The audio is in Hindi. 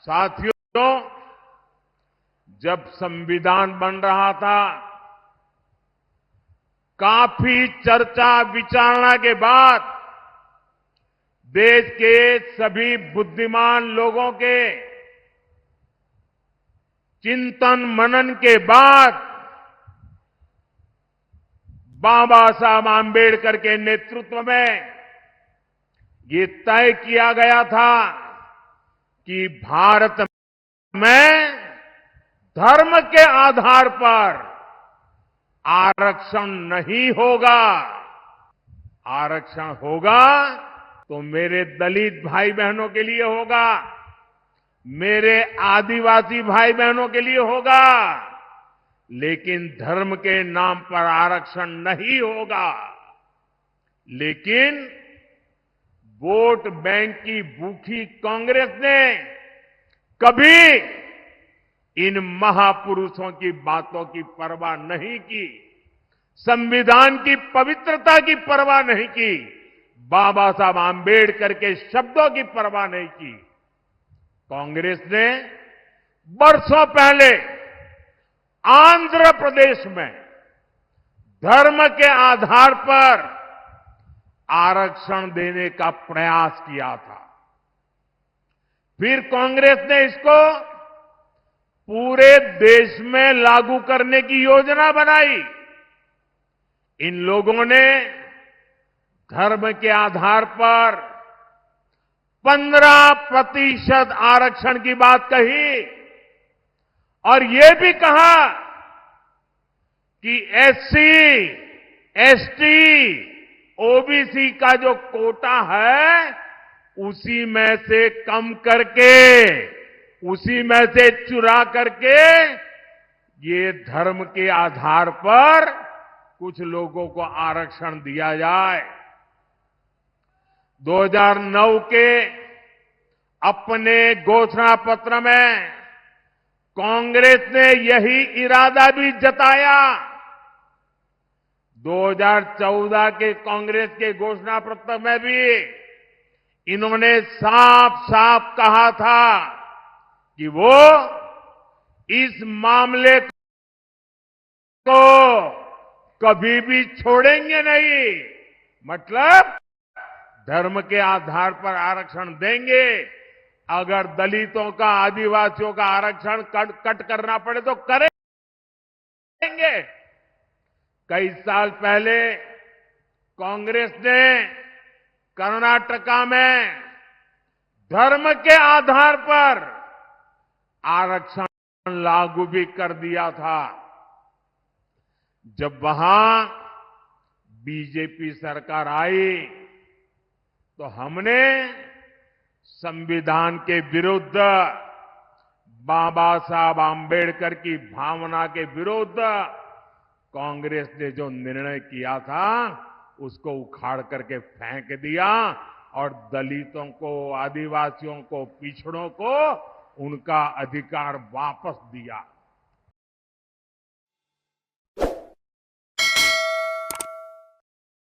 साथियों, जब संविधान बन रहा था, काफी चर्चा विचारणा के बाद देश के सभी बुद्धिमान लोगों के चिंतन मनन के बाद बाबा साहब आम्बेडकर के नेतृत्व में ये तय किया गया था कि भारत में धर्म के आधार पर आरक्षण नहीं होगा। आरक्षण होगा तो मेरे दलित भाई बहनों के लिए होगा, मेरे आदिवासी भाई बहनों के लिए होगा, लेकिन धर्म के नाम पर आरक्षण नहीं होगा। लेकिन वोट बैंक की भूखी कांग्रेस ने कभी इन महापुरुषों की बातों की परवाह नहीं की, संविधान की पवित्रता की परवाह नहीं की, बाबा साहब आम्बेडकर के शब्दों की परवाह नहीं की। कांग्रेस ने बरसों पहले आंध्र प्रदेश में धर्म के आधार पर आरक्षण देने का प्रयास किया था। फिर कांग्रेस ने इसको पूरे देश में लागू करने की योजना बनाई। इन लोगों ने धर्म के आधार पर 15% आरक्षण की बात कही और ये भी कहा कि एससी, एसटी, ओबीसी का जो कोटा है उसी में से कम करके, उसी में से चुरा करके ये धर्म के आधार पर कुछ लोगों को आरक्षण दिया जाए। 2009 के अपने घोषणा पत्र में कांग्रेस ने यही इरादा भी जताया। 2014 के कांग्रेस के घोषणा पत्र में भी इन्होंने साफ साफ कहा था कि वो इस मामले को कभी भी छोड़ेंगे नहीं। मतलब धर्म के आधार पर आरक्षण देंगे, अगर दलितों का, आदिवासियों का आरक्षण कट करना पड़े तो करेंगे। कई साल पहले कांग्रेस ने कर्नाटका में धर्म के आधार पर आरक्षण लागू भी कर दिया था। जब वहां बीजेपी सरकार आई तो हमने संविधान के विरुद्ध, बाबा साहब आम्बेडकर की भावना के विरुद्ध कांग्रेस ने जो निर्णय किया था उसको उखाड़ करके फेंक दिया और दलितों को, आदिवासियों को, पिछड़ों को उनका अधिकार वापस दिया।